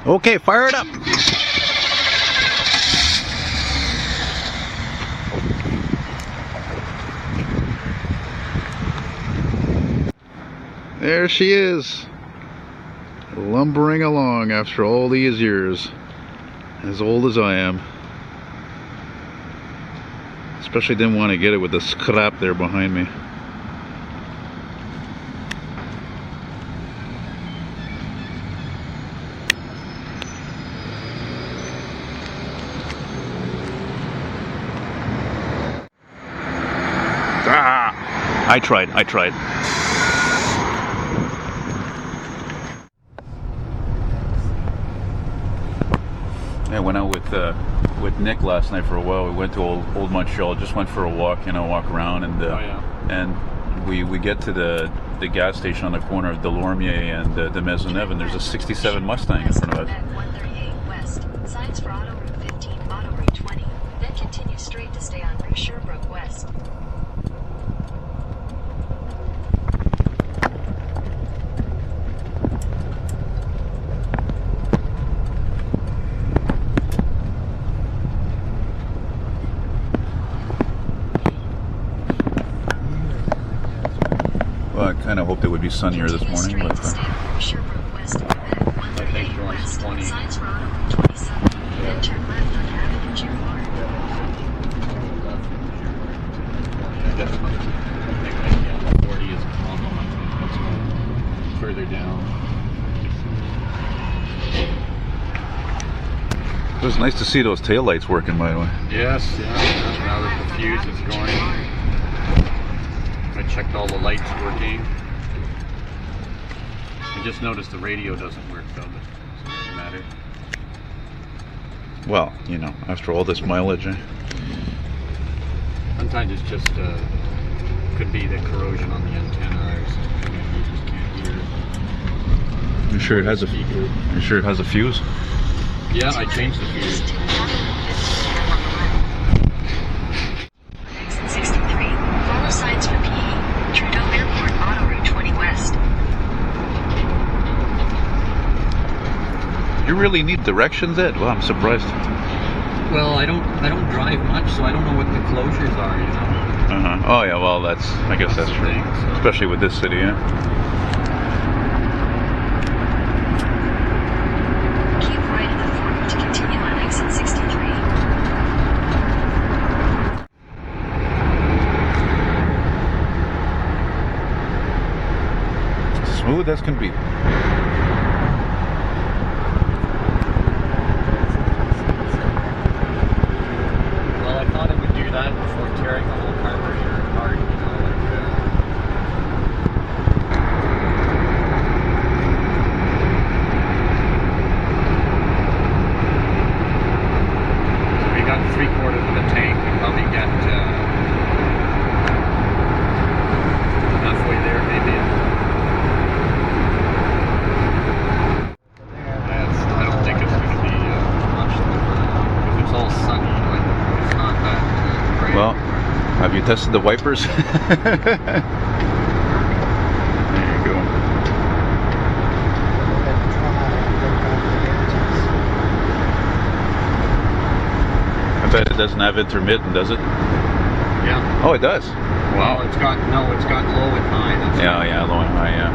Okay, fire it up. There she is, lumbering along after all these years, as old as I am. Especially didn't want to get it with the scrap there behind me. Ah! I tried. I went out with Nick last night for a while. We went to old Montreal. Just went for a walk, walk around, and and we get to the gas station on the corner of Delormier and the Maisonneuve, and there's a '67 Mustang in front of us. 138 West. Signs for Auto Route 15, Auto Route 20. Then continue straight to stay on Rue Sherbrooke West. Well, I kind of hoped it would be sunnier this morning, but Sherbrooke West. 138 West. Signs for Auto Route 27. Then turn left on Avenue Giroir. Definitely. 40 is further down. it was nice to see those taillights working, by the way. Yes, yeah. Now that the fuse is going. I checked all the lights working. I just noticed the radio doesn't work though, but it doesn't matter. Well, after all this mileage, Sometimes it's just could be the corrosion on the antenna or something, and you just can't hear it. You sure it has a? Speaker. You sure it has a fuse? Yeah, I changed the fuse. Exit 63. Follow signs for PE. Trudeau Airport, Auto Route 20 West. You really need directions, Ed? Well, I'm surprised. Well, I don't drive much, so I don't know what the closures are, Oh yeah, well I guess that's true. thing, so. Especially with this city, yeah. Keep right in the forward to continue on exit 63. Smooth as can be. Well, I thought it would do that before tearing the whole carburetor apart, So we got 3/4 of the tank. We probably get halfway there, maybe. I don't think it's going to be much because it's all sunny. It's not that great. Well, have you tested the wipers? There you go. I bet it doesn't have intermittent, does it? Yeah. Oh, it does. Well, it's got low and high. That's Yeah, low and high, yeah.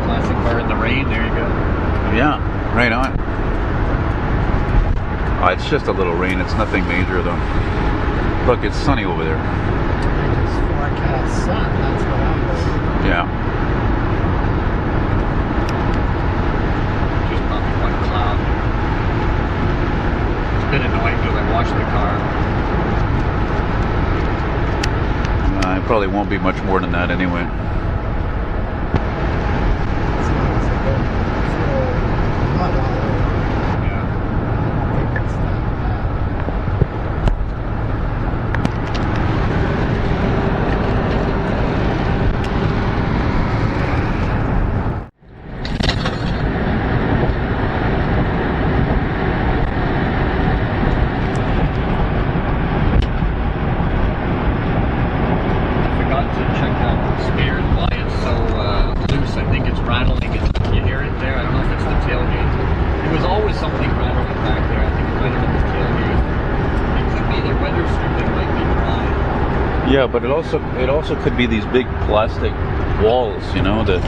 Classic car in the rain. There you go. Yeah, right on. Oh, it's just a little rain. It's nothing major, though. Look, it's sunny over there. Just forecast sun, that's what I'm doing. Yeah. Just probably one cloud. It's been annoying because I washed the car. It probably won't be much more than that anyway. As long as I don't throw mud all over. Yeah. I don't think it's that bad. Yeah, but it also could be these big plastic walls, you know, that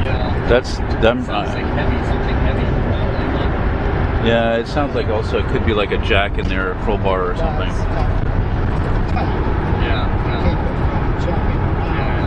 Yeah. that's them. Sounds like something heavy. Probably. Yeah, it sounds like also it could be like a jack in there, a crowbar or something. That's kind of tight. Yeah. Keep it from jumping around. Yeah.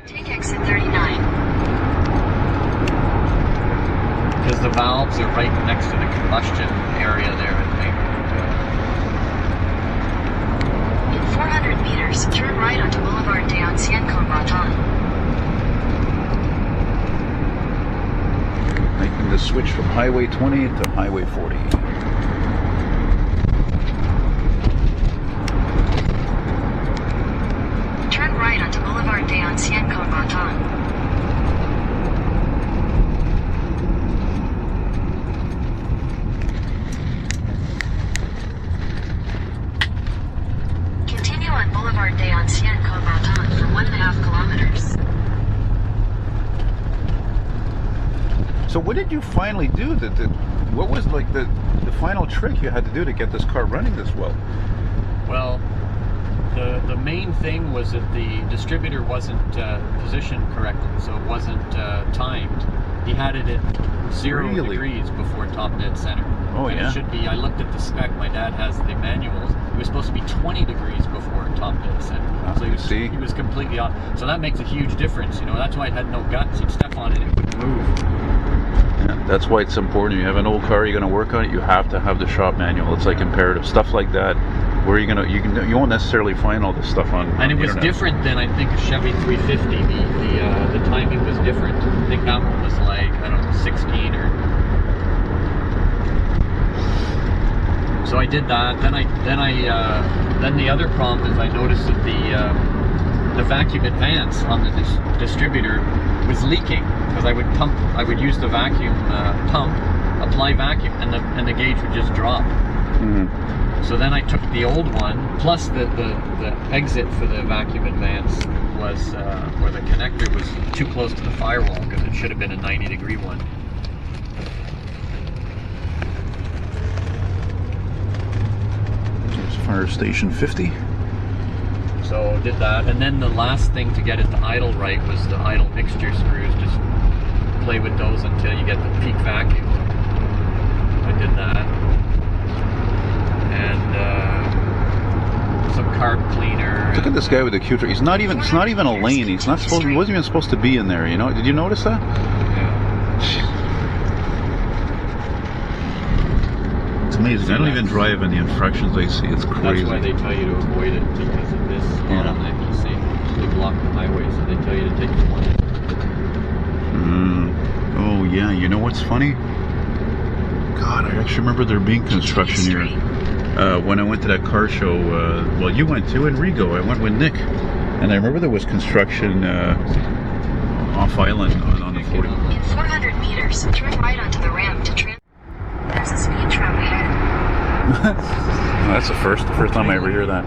Take exit 39. Because the valves are right next to the combustion area there, I think. In 400 meters, turn right onto Boulevard de Ancien Combattant. Making the switch from Highway 20 to Highway 40. Turn right onto Boulevard de Ancien Combattant. Continue on Boulevard de Ancien Combattant for 1.5 kilometers. So what did you finally do? What was like the final trick you had to do to get this car running this well? Well, the main thing was that the distributor wasn't positioned correctly, so it wasn't timed. He had it at 0 Really? degrees before top dead center. Oh, And yeah? it should be, I looked at the spec, my dad has the manuals, it was supposed to be 20 degrees before top dead center. Ah, So you see? he was completely off. So that makes a huge difference, you know, that's why it had no guts. He'd step on it and it would move. Yeah, that's why it's important. You have an old car, you're going to work on it. You have to have the shop manual. It's like imperative stuff like that. Where you won't necessarily find all this stuff on. And it the was internet. different than, I think, a Chevy 350. The timing was different. I think that one was like, I don't know, 16 or. So I did that. Then the other problem is I noticed that the vacuum advance on the distributor was leaking because I would use the vacuum pump, apply vacuum, and the gauge would just drop. Mhm. So then I took the old one, plus the exit for the vacuum advance was, where the connector was too close to the firewall because it should have been a 90-degree one. There's Fire Station 50. So did that, and then the last thing to get it to idle right was the idle mixture screws. Just play with those until you get the peak vacuum. I did that. And some carb cleaner. Look at this guy with the Q-tray. It's not even a lane. He wasn't even supposed to be in there, you know? Did you notice that? Yeah. It's amazing. I don't even drive in the infractions I see. It's crazy. That's why they tell you to avoid it, because of this bottleneck. You see, they block the highway, so they tell you to take the one. Oh yeah, you know what's funny? God, I actually remember there being construction here. When I went to that car show, well, you went to in Rigo. I went with Nick, and I remember there was construction off island on the 40. In 400 meters, turn right onto the ramp to transfer. There's a speed trap ahead. That's the first time I ever hear that.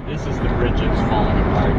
This is the bridge that's falling apart.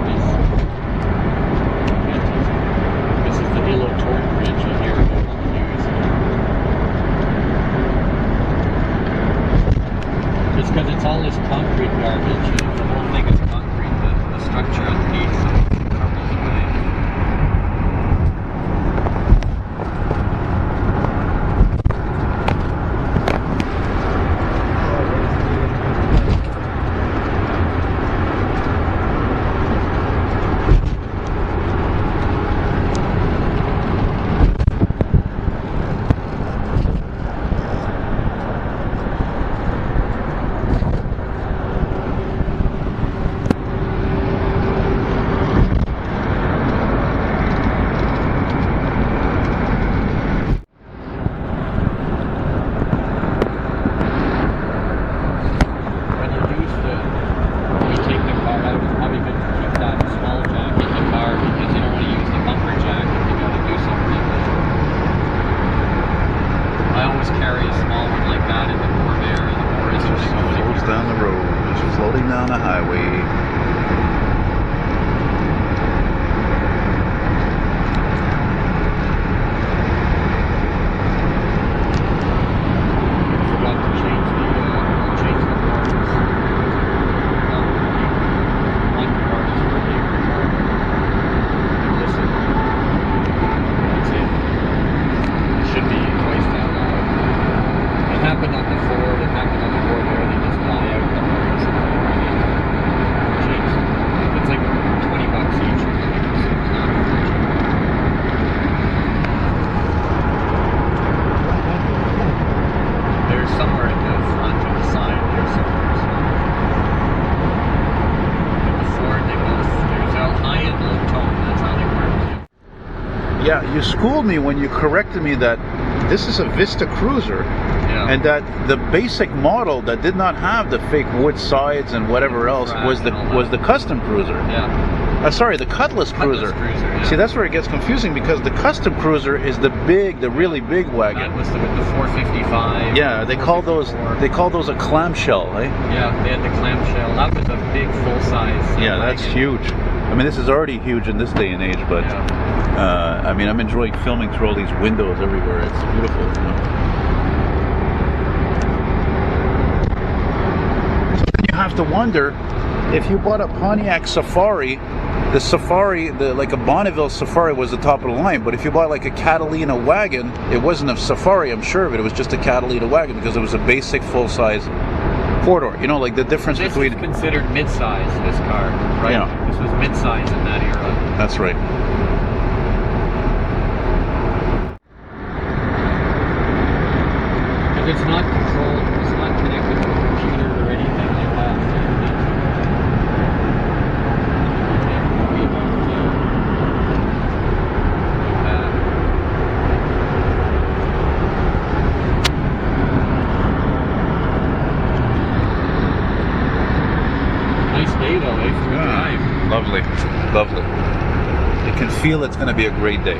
Yeah, you schooled me when you corrected me that this is a Vista cruiser, Yeah. and that the basic model that did not have the fake wood sides and whatever else was the custom cruiser. Yeah. Sorry, the Cutlass cruiser. Yeah. See, that's where it gets confusing, because the custom cruiser is the really big wagon. That was with the 455. Yeah, they call those a clamshell, eh? Yeah, they had the clamshell. That was a big full size. Yeah, that's huge. I mean, this is already huge in this day and age, but I mean, I'm enjoying filming through all these windows everywhere. It's beautiful. You know? So then you have to wonder, if you bought a Pontiac Safari, the Safari, like a Bonneville Safari was the top of the line, but if you bought like a Catalina wagon, it wasn't a Safari, I'm sure of it. It was just a Catalina wagon, because it was a basic full-size four-door. You know, like the difference This between... is considered mid-size, this car, right? Yeah. This was mid-size in that era. That's right. Because it's not controlled, it's not connected to a computer or anything like that. Nice day though, eh? For a drive. Lovely, lovely. You can feel it's going to be a great day.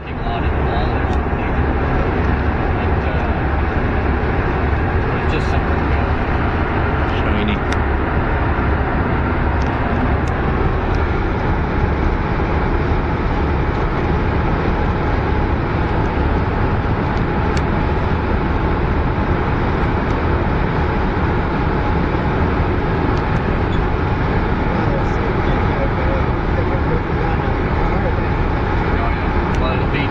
Parking lot in the mall or something. And it's just somewhere to go. Shiny. Well, it'll be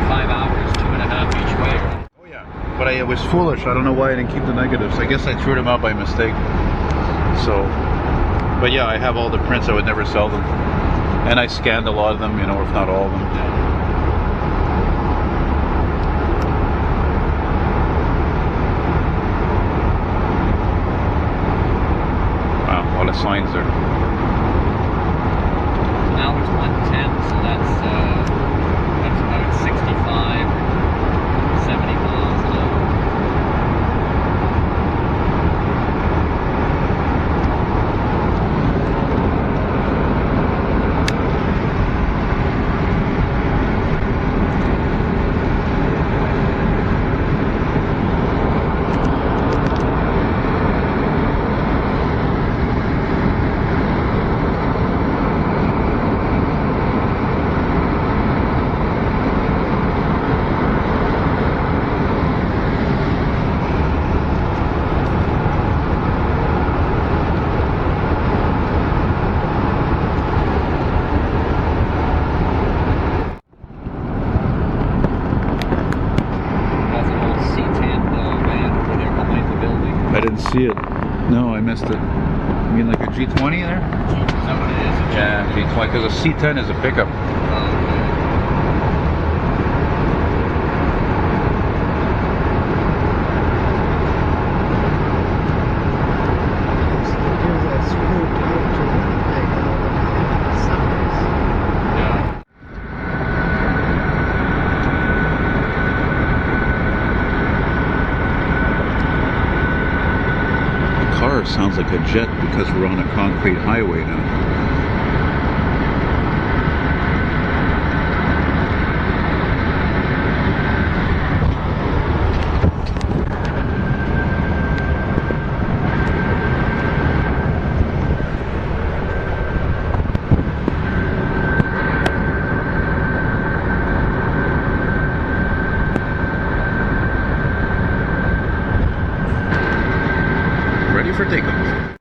5 hours, 2.5 each way. Oh yeah. But I was foolish. I don't know why I didn't keep the negatives. I guess I threw them out by mistake. So, but yeah, I have all the prints. I would never sell them. And I scanned a lot of them, you know, if not all of them. Wow, a lot of signs there. Now it's 110, so that's about 65 or 70 miles an hour. That's an old C10 van over there behind the building. I didn't see it. No, I missed it. You mean like a G20 there? Is that what it is? A Yeah, G20, because a C10 is a pickup. Yeah. The car sounds like a jet because we're on a concrete highway now. Ready for takeoff.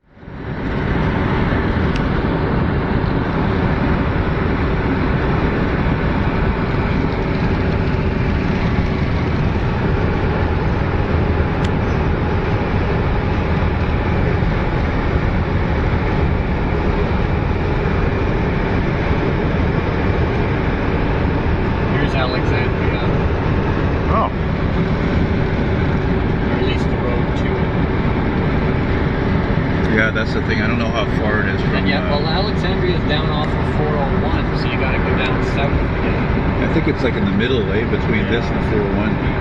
Yeah, that's the thing. I don't know how far it is from. And yeah, well, Alexandria is down off of 401, so you got to go down south again. I think it's like in the middle, between this and 401.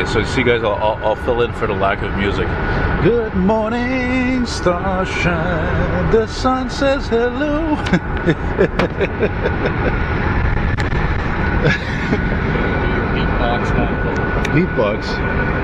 So see, guys, I'll fill in for the lack of music. Good morning, starshine. The sun says hello. Beatbox. Beatbox.